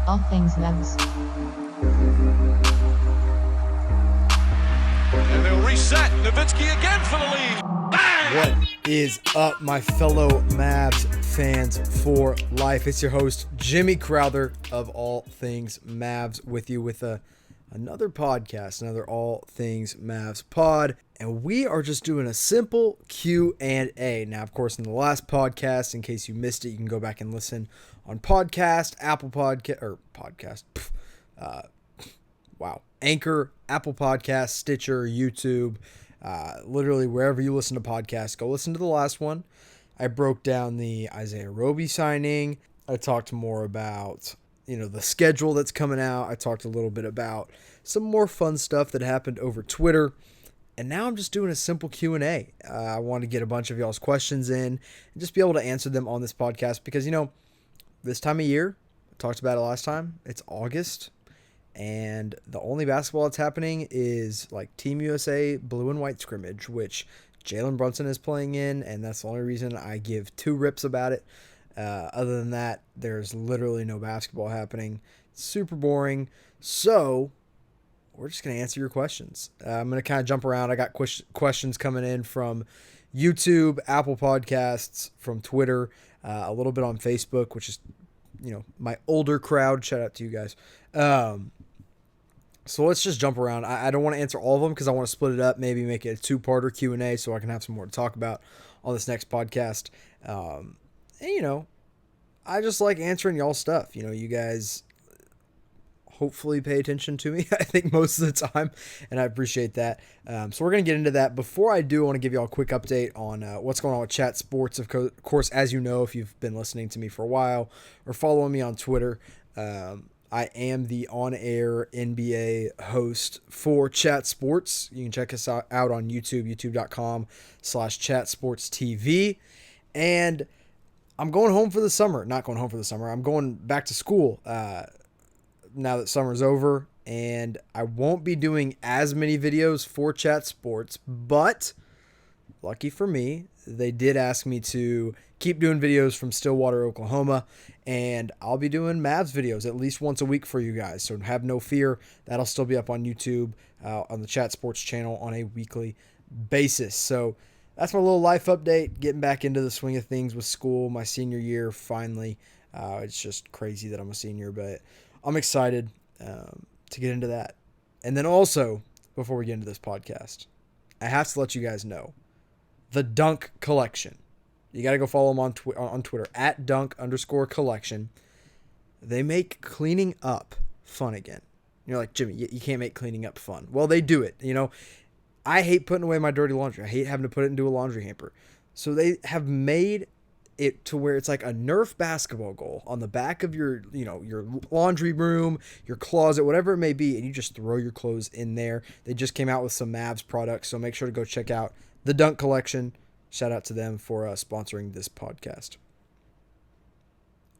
All Things Mavs. And they'll reset. Nowitzki again for the lead. Bang! What is up, my fellow Mavs fans for life? It's your host, Jimmy Crowther of All Things Mavs, with you with another podcast, another All Things Mavs pod. And we are just doing a simple Q&A. Now, of course, in the last podcast, in case you missed it, you can go back and listen on podcast, Apple Podcast, or podcast, Anchor, Apple Podcast, Stitcher, YouTube, literally wherever you listen to podcasts, go listen to the last one. I broke down the Isaiah Roby signing. I talked more about, the schedule that's coming out. I talked a little bit about some more fun stuff that happened over Twitter. And now I'm just doing a simple Q&A. I want to get a bunch of y'all's questions in and just be able to answer them on this podcast because, this time of year, I talked about it last time, it's August. And the only basketball that's happening is like Team USA blue and white scrimmage, which Jalen Brunson is playing in. And that's the only reason I give two rips about it. Other than that, there's literally no basketball happening. It's super boring. So we're just going to answer your questions. I'm going to kind of jump around. I got questions coming in from YouTube, Apple Podcasts, from Twitter, a little bit on Facebook, which is, my older crowd. Shout out to you guys. So let's just jump around. I don't want to answer all of them because I want to split it up, maybe make it a two-parter Q&A so I can have some more to talk about on this next podcast. I just like answering y'all stuff. You guys hopefully pay attention to me, I think, most of the time, and I appreciate that. So we're going to get into that. Before I do, I want to give y'all a quick update on what's going on with Chat Sports. Of course, as you know, if you've been listening to me for a while or following me on Twitter, I am the on-air NBA host for Chat Sports. You can check us out on YouTube, youtube.com/chatsportstv. And I'm going home for the summer. Not going home for the summer. I'm going back to school now that summer's over. And I won't be doing as many videos for Chat Sports. But, lucky for me, they did ask me to keep doing videos from Stillwater, Oklahoma. And I'll be doing Mavs videos at least once a week for you guys. So have no fear. That'll still be up on YouTube, on the Chat Sports channel on a weekly basis. So that's my little life update. Getting back into the swing of things with school. My senior year, finally. It's just crazy that I'm a senior, but I'm excited to get into that. And then also, before we get into this podcast, I have to let you guys know, the Dunk Collection. You got to go follow them on Twitter, at @dunk_collection. They make cleaning up fun again. You're like, Jimmy, you can't make cleaning up fun. Well, they do it. I hate putting away my dirty laundry. I hate having to put it into a laundry hamper. So they have made it to where it's like a Nerf basketball goal on the back of your laundry room, your closet, whatever it may be, and you just throw your clothes in there. They just came out with some Mavs products, so make sure to go check out the Dunk Collection. Shout out to them for sponsoring this podcast.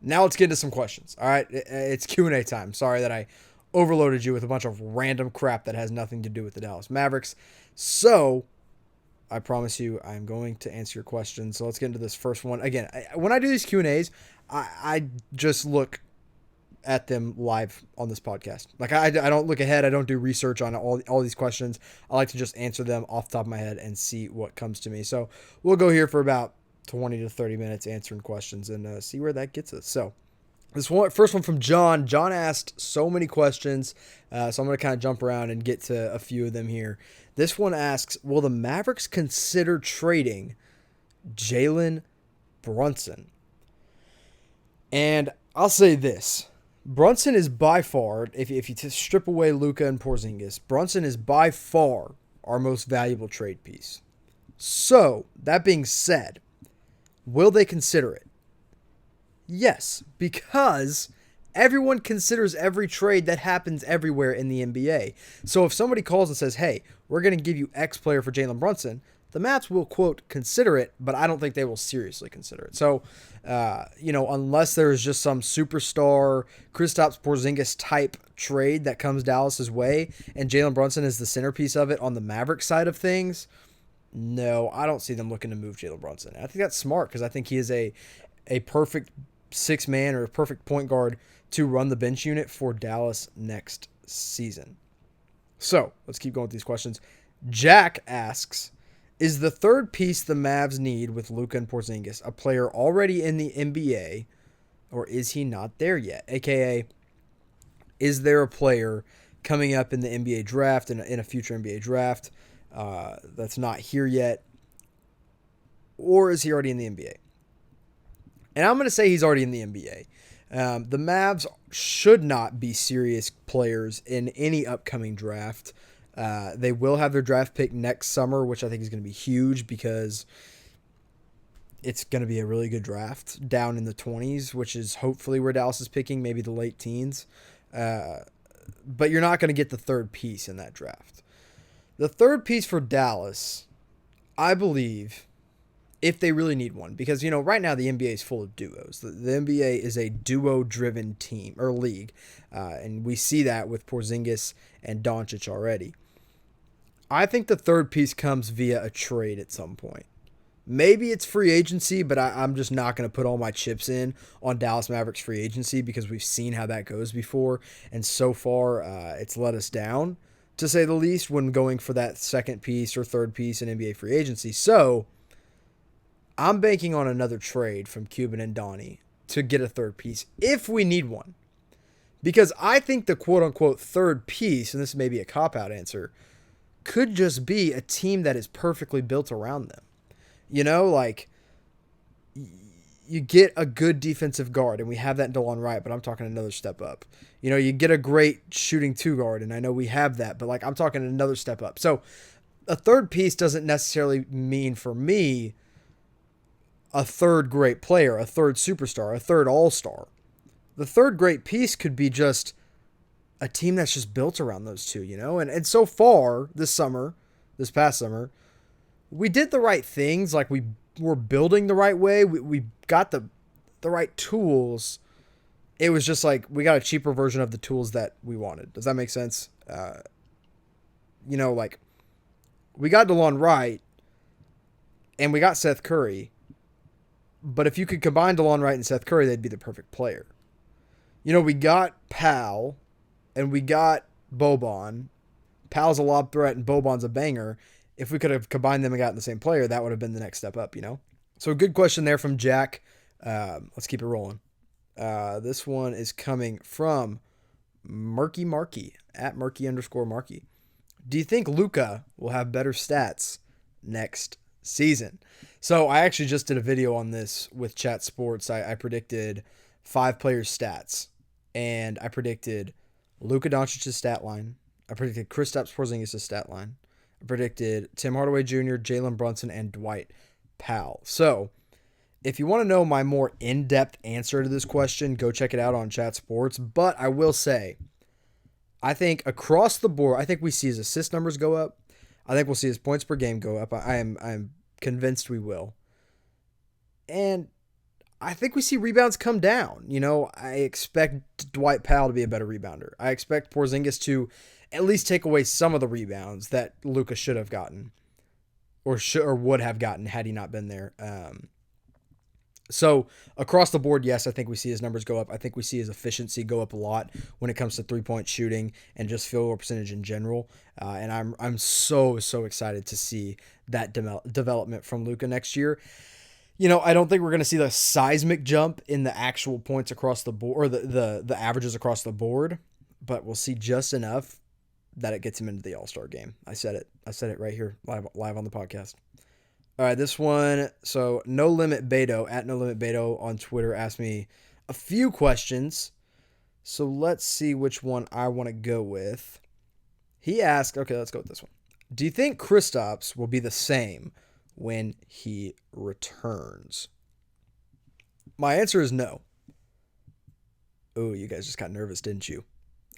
Now let's get into some questions. All right, it's Q&A time. Sorry that I overloaded you with a bunch of random crap that has nothing to do with the Dallas Mavericks. So I promise you I'm going to answer your questions. So let's get into this first one. Again, when I do these Q&As, I just look at them live on this podcast. Like I don't look ahead. I don't do research on all these questions. I like to just answer them off the top of my head and see what comes to me. So we'll go here for about 20 to 30 minutes answering questions and see where that gets us. So this first one from John. John asked so many questions, so I'm going to kind of jump around and get to a few of them here. This one asks, will the Mavericks consider trading Jalen Brunson? And I'll say this. Brunson is by far, if you strip away Luka and Porzingis, Brunson is by far our most valuable trade piece. So, that being said, will they consider it? Yes, because everyone considers every trade that happens everywhere in the NBA. So if somebody calls and says, hey, we're going to give you X player for Jalen Brunson, the Mavs will, quote, consider it, but I don't think they will seriously consider it. So, unless there is just some superstar Kristaps Porzingis type trade that comes Dallas's way and Jalen Brunson is the centerpiece of it on the Mavericks side of things, no, I don't see them looking to move Jalen Brunson. I think that's smart because I think he is a perfect 6-man or a perfect point guard to run the bench unit for Dallas next season. So let's keep going with these questions. Jack asks, is the third piece the Mavs need with Luka and Porzingis a player already in the NBA, or is he not there yet? AKA, is there a player coming up in the NBA draft, in a future NBA draft, that's not here yet, or is he already in the NBA? And I'm going to say he's already in the NBA. The Mavs should not be serious players in any upcoming draft. They will have their draft pick next summer, which I think is going to be huge because it's going to be a really good draft down in the 20s, which is hopefully where Dallas is picking, maybe the late teens. But you're not going to get the third piece in that draft. The third piece for Dallas, I believe, if they really need one, because, right now the NBA is full of duos. The NBA is a duo-driven team or league, and we see that with Porzingis and Doncic already. I think the third piece comes via a trade at some point. Maybe it's free agency, but I'm just not going to put all my chips in on Dallas Mavericks free agency because we've seen how that goes before, and so far it's let us down, to say the least, when going for that second piece or third piece in NBA free agency. So I'm banking on another trade from Cuban and Donnie to get a third piece if we need one. Because I think the quote-unquote third piece, and this may be a cop-out answer, could just be a team that is perfectly built around them. You get a good defensive guard, and we have that in DeLon Wright, but I'm talking another step up. You get a great shooting two guard, and I know we have that, but I'm talking another step up. So a third piece doesn't necessarily mean for me a third great player, a third superstar, a third all-star. The third great piece could be just a team that's just built around those two, And so far this past summer, we did the right things. We were building the right way. We got the right tools. It was just we got a cheaper version of the tools that we wanted. Does that make sense? We got DeLon Wright and we got Seth Curry. But if you could combine DeLon Wright and Seth Curry, they'd be the perfect player. We got Powell and we got Boban. Powell's a lob threat and Boban's a banger. If we could have combined them and gotten the same player, that would have been the next step up, So a good question there from Jack. Let's keep it rolling. This one is coming from Murky Marky, at Murky_Marky. Do you think Luca will have better stats next season? So I actually just did a video on this with Chat Sports. I predicted 5 players' stats, and I predicted Luka Doncic's stat line. I predicted Kristaps Porzingis' stat line. I predicted Tim Hardaway Jr., Jalen Brunson, and Dwight Powell. So if you want to know my more in-depth answer to this question, go check it out on Chat Sports. But I will say, I think across the board, I think we see his assist numbers go up. I think we'll see his points per game go up. I'm convinced we will. And I think we see rebounds come down. I expect Dwight Powell to be a better rebounder. I expect Porzingis to at least take away some of the rebounds that Luka should have gotten or would have gotten had he not been there. So across the board, yes, I think we see his numbers go up. I think we see his efficiency go up a lot when it comes to three-point shooting and just field goal percentage in general. And I'm so excited to see that development from Luka next year. I don't think we're going to see the seismic jump in the actual points across the board, or the averages across the board, but we'll see just enough that it gets him into the All-Star game. I said it right here live on the podcast. All right, this one. So No Limit Beto, at No Limit Beto on Twitter, asked me a few questions. So let's see which one I want to go with. He asked, okay, let's go with this one. Do you think Kristaps will be the same when he returns? My answer is no. Oh, you guys just got nervous, didn't you?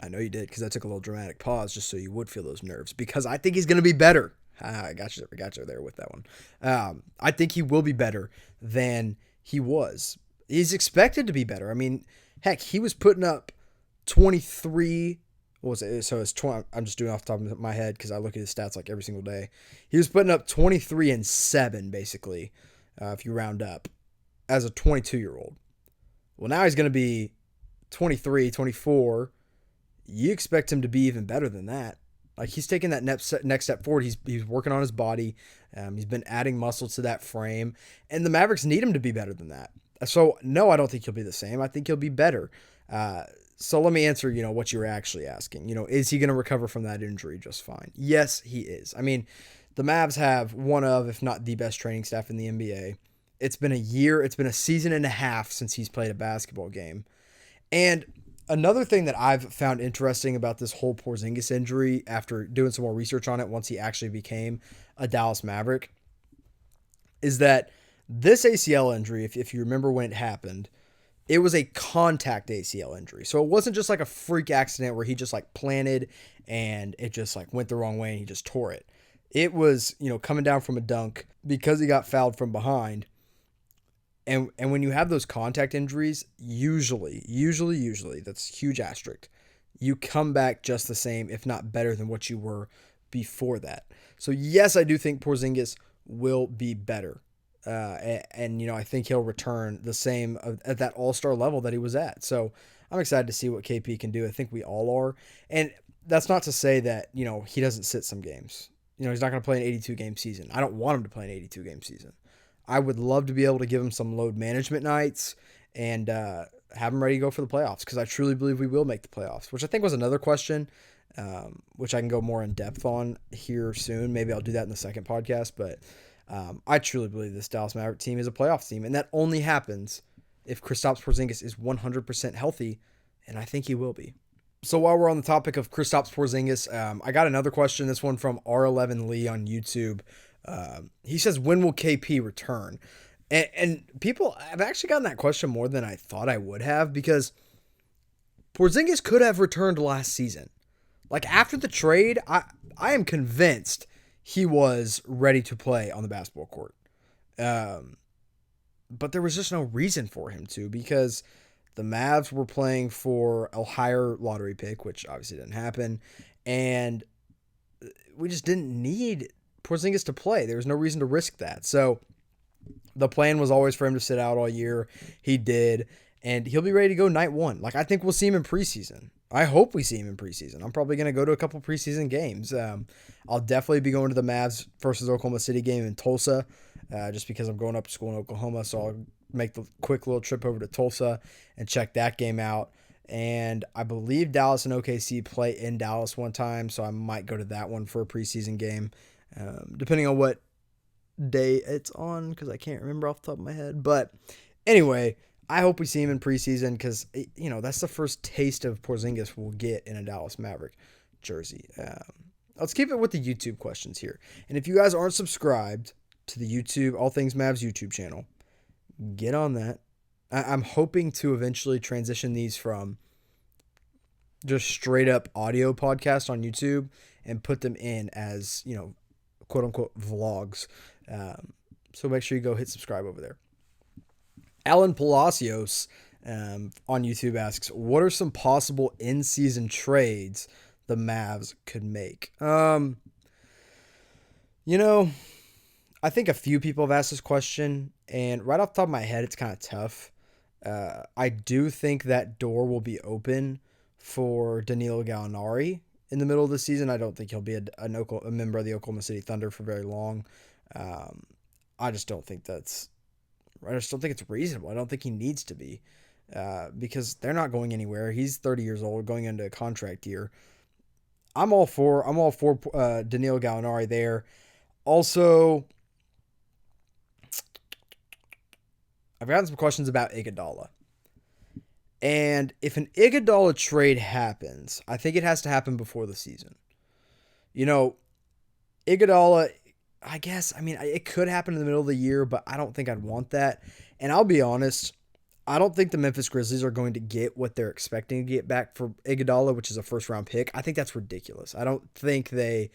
I know you did, because I took a little dramatic pause just so you would feel those nerves, because I think he's going to be better. I got you there with that one. I think he will be better than he was. He's expected to be better. I mean, heck, he was putting up 23. What was it? So it's 20. I'm just doing off the top of my head because I look at his stats every single day. He was putting up 23 and 7, basically, if you round up, as a 22-year-old. Well, now he's going to be 23, 24. You expect him to be even better than that. Like, he's taking that next step forward. He's working on his body. He's been adding muscle to that frame. And the Mavericks need him to be better than that. So, no, I don't think he'll be the same. I think he'll be better. So let me answer, what you were actually asking. Is he going to recover from that injury just fine? Yes, he is. I mean, the Mavs have one of, if not the best training staff in the NBA. It's been a season and a half since he's played a basketball game. And another thing that I've found interesting about this whole Porzingis injury, after doing some more research on it once he actually became a Dallas Maverick, is that this ACL injury, if you remember when it happened, it was a contact ACL injury. So it wasn't just like a freak accident where he just like planted and it just like went the wrong way and he just tore it. It was, coming down from a dunk because he got fouled from behind. And when you have those contact injuries, usually, that's a huge asterisk, you come back just the same, if not better than what you were before that. So yes, I do think Porzingis will be better. And I think he'll return the same at that all-star level that he was at. So I'm excited to see what KP can do. I think we all are. And that's not to say that, he doesn't sit some games. He's not going to play an 82-game season. I don't want him to play an 82-game season. I would love to be able to give him some load management nights and have him ready to go for the playoffs, because I truly believe we will make the playoffs, which I think was another question, which I can go more in depth on here soon. Maybe I'll do that in the second podcast, but I truly believe this Dallas Maverick team is a playoff team, and that only happens if Kristaps Porzingis is 100% healthy, and I think he will be. So while we're on the topic of Kristaps Porzingis, I got another question, this one from R11 Lee on YouTube. He says, when will KP return? And people, I've actually gotten that question more than I thought I would have, because Porzingis could have returned last season. Like, after the trade, I am convinced he was ready to play on the basketball court. But there was just no reason for him to, because the Mavs were playing for a higher lottery pick, which obviously didn't happen. And we just didn't need Porzingis to play. There was no reason to risk that. So the plan was always for him to sit out all year. He did. And he'll be ready to go night one. Like, I think we'll see him in preseason. I hope we see him in preseason. I'm probably going to go to a couple preseason games. I'll definitely be going to the Mavs versus Oklahoma City game in Tulsa, just because I'm going up to school in Oklahoma. So I'll make the quick little trip over to Tulsa and check that game out. And I believe Dallas and OKC play in Dallas one time, so I might go to that one for a preseason game, depending on what day it's on, because I can't remember off the top of my head. But anyway, I hope we see him in preseason, because, that's the first taste of Porzingis we'll get in a Dallas Maverick jersey. Let's keep it with the YouTube questions here. And if you guys aren't subscribed to the YouTube, All Things Mavs YouTube channel, get on that. I'm hoping to eventually transition these from just straight up audio podcasts on YouTube and put them in as, quote unquote vlogs. So make sure you go hit subscribe over there. Alan Palacios on YouTube asks, what are some possible in-season trades the Mavs could make? I think a few people have asked this question, and right off the top of my head, it's kind of tough. I do think that door will be open for Danilo Gallinari in the middle of the season. I don't think he'll be a member of the Oklahoma City Thunder for very long. I just don't think it's reasonable. I don't think he needs to be, because they're not going anywhere. He's 30 years old, going into a contract year. I'm all for Danilo Gallinari there. Also, I've gotten some questions about Iguodala. And if an Iguodala trade happens, I think it has to happen before the season. Iguodala, it could happen in the middle of the year, but I don't think I'd want that. And I'll be honest, I don't think the Memphis Grizzlies are going to get what they're expecting to get back for Iguodala, which is a first-round pick. I think that's ridiculous. I don't think they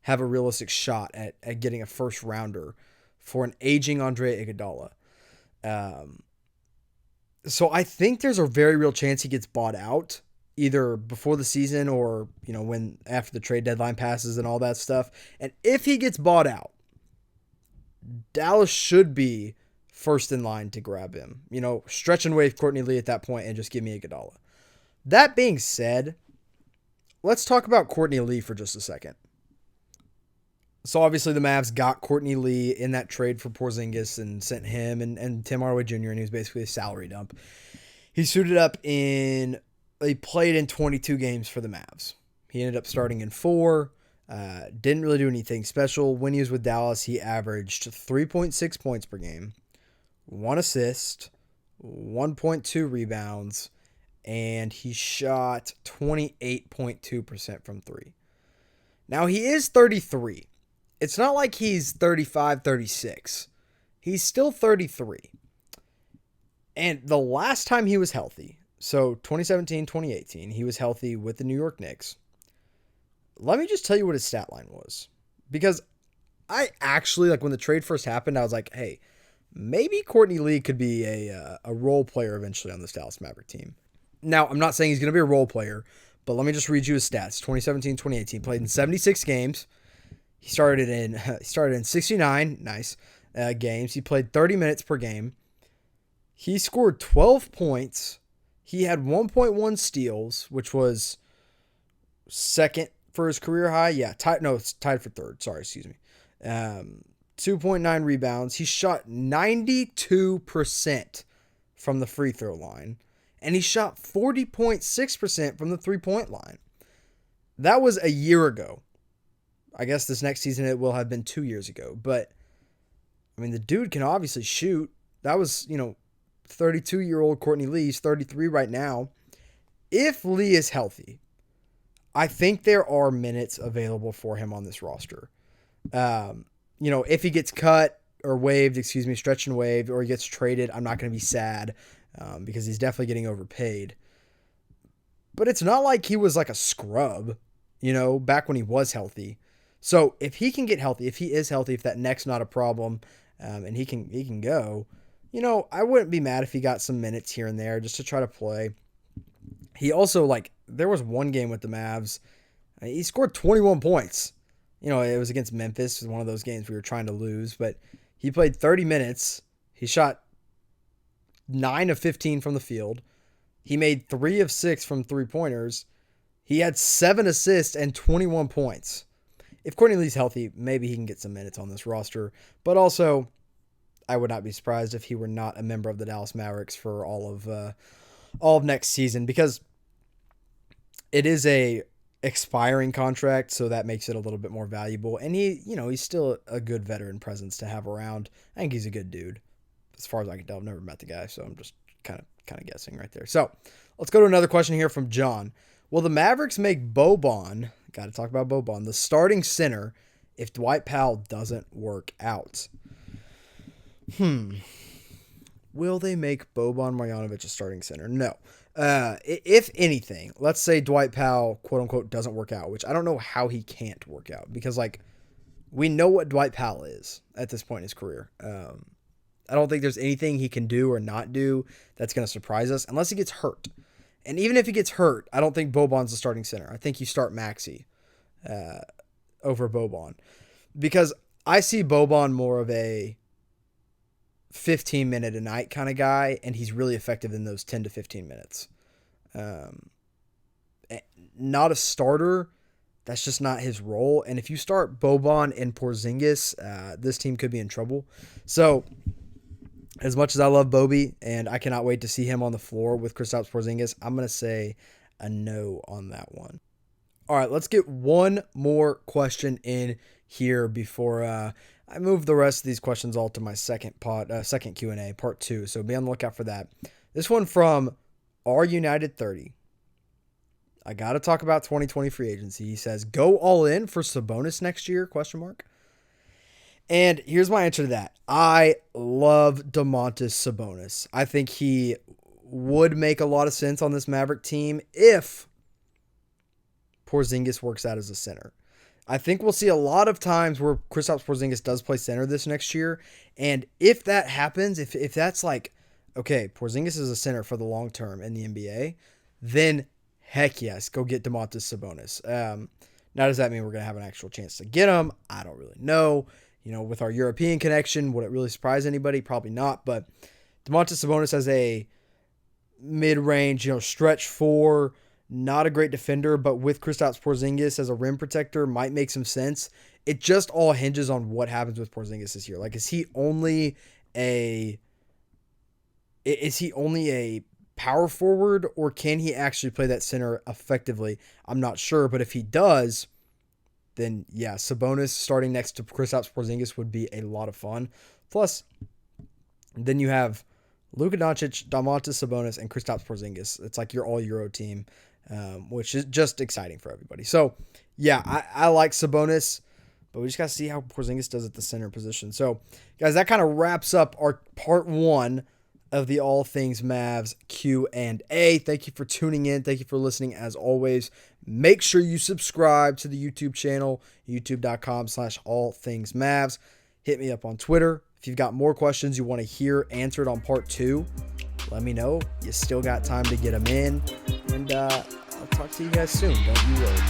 have a realistic shot at getting a first-rounder for an aging Andre Iguodala. So I think there's a very real chance he gets bought out either before the season or, when after the trade deadline passes and all that stuff. And if he gets bought out, Dallas should be first in line to grab him. Stretch and wave Courtney Lee at that point and just give me Iguodala. That being said, let's talk about Courtney Lee for just a second. So obviously the Mavs got Courtney Lee in that trade for Porzingis and sent him and Tim Hardaway Jr. and he was basically a salary dump. He played in 22 games for the Mavs. He ended up starting in 4. Didn't really do anything special. When he was with Dallas, he averaged 3.6 points per game, 1 assist, 1.2 rebounds, and he shot 28.2% from 3. Now, he is 33. It's not like he's 35, 36. He's still 33. And the last time he was healthy, so 2017, 2018, he was healthy with the New York Knicks. Let me just tell you what his stat line was. Because I actually, when the trade first happened, I was like, hey, maybe Courtney Lee could be a role player eventually on this Dallas Maverick team. Now, I'm not saying he's going to be a role player, but let me just read you his stats. 2017, 2018, played in 76 games. He started in 69 games. He played 30 minutes per game. He scored 12 points. He had 1.1 steals, which was second for his career high. Yeah, it's tied for third. Sorry, excuse me. 2.9 rebounds. He shot 92% from the free throw line. And he shot 40.6% from the three-point line. That was a year ago. I guess this next season it will have been 2 years ago. But, the dude can obviously shoot. That was, 32-year-old Courtney Lee. He's 33 right now. If Lee is healthy, I think there are minutes available for him on this roster. If he gets cut or waived, stretched and waived, or he gets traded, I'm not going to be sad because he's definitely getting overpaid. But it's not like he was like a scrub, back when he was healthy. So if he can get healthy, if he is healthy, if that neck's not a problem, and he can go, I wouldn't be mad if he got some minutes here and there just to try to play. He also, there was one game with the Mavs. He scored 21 points. It was against Memphis. It was one of those games we were trying to lose, but he played 30 minutes. He shot 9 of 15 from the field. He made 3 of 6 from three-pointers. He had 7 assists and 21 points. If Courtney Lee's healthy, maybe he can get some minutes on this roster. But also, I would not be surprised if he were not a member of the Dallas Mavericks for all of next season, because it is a expiring contract, so that makes it a little bit more valuable. And he's still a good veteran presence to have around. I think he's a good dude. As far as I can tell, I've never met the guy, so I'm just kind of guessing right there. So let's go to another question here from John. Will the Mavericks make Boban, got to talk about Boban, the starting center if Dwight Powell doesn't work out? Will they make Boban Marjanovic a starting center? No. If anything, let's say Dwight Powell, quote unquote, doesn't work out, which I don't know how he can't work out, because we know what Dwight Powell is at this point in his career. I don't think there's anything he can do or not do that's going to surprise us unless he gets hurt. And even if he gets hurt, I don't think Boban's the starting center. I think you start Maxey over Boban, because I see Boban more of a 15-minute a night kind of guy, and he's really effective in those 10 to 15 minutes. Not a starter. That's just not his role. And if you start Boban and Porzingis, this team could be in trouble. So, as much as I love Bobby, and I cannot wait to see him on the floor with Kristaps Porzingis, I'm going to say a no on that one. All right, let's get one more question in here before I move the rest of these questions all to my second Q&A, part 2. So be on the lookout for that. This one from R United 30. I got to talk about 2020 free agency. He says, go all in for Sabonis next year, ? And here's my answer to that. I love Domantas Sabonis. I think he would make a lot of sense on this Maverick team if Porzingis works out as a center. I think we'll see a lot of times where Kristaps Porzingis does play center this next year. And if that happens, if that's okay, Porzingis is a center for the long term in the NBA, then heck yes, go get Domantas Sabonis. Now, does that mean we're going to have an actual chance to get him? I don't really know. with our European connection, would it really surprise anybody? Probably not. But Domantas Sabonis as a mid-range, stretch 4, not a great defender, but with Kristaps Porzingis as a rim protector might make some sense. It just all hinges on what happens with Porzingis this year. Like, is he only a power forward, or can he actually play that center effectively? I'm not sure, but if he does, then yeah, Sabonis starting next to Kristaps Porzingis would be a lot of fun. Plus, then you have Luka Doncic, Domantas Sabonis, and Kristaps Porzingis. It's like your all-Euro team, which is just exciting for everybody. So, yeah, I like Sabonis, but we just got to see how Porzingis does at the center position. So, guys, that kind of wraps up our part 1 of the All Things Mavs Q&A. Thank you for tuning in. Thank you for listening as always. Make sure you subscribe to the YouTube channel, youtube.com/allthingsmavs. Hit me up on Twitter. If you've got more questions you want to hear answered on part 2, let me know. You still got time to get them in. And I'll talk to you guys soon. Don't you worry.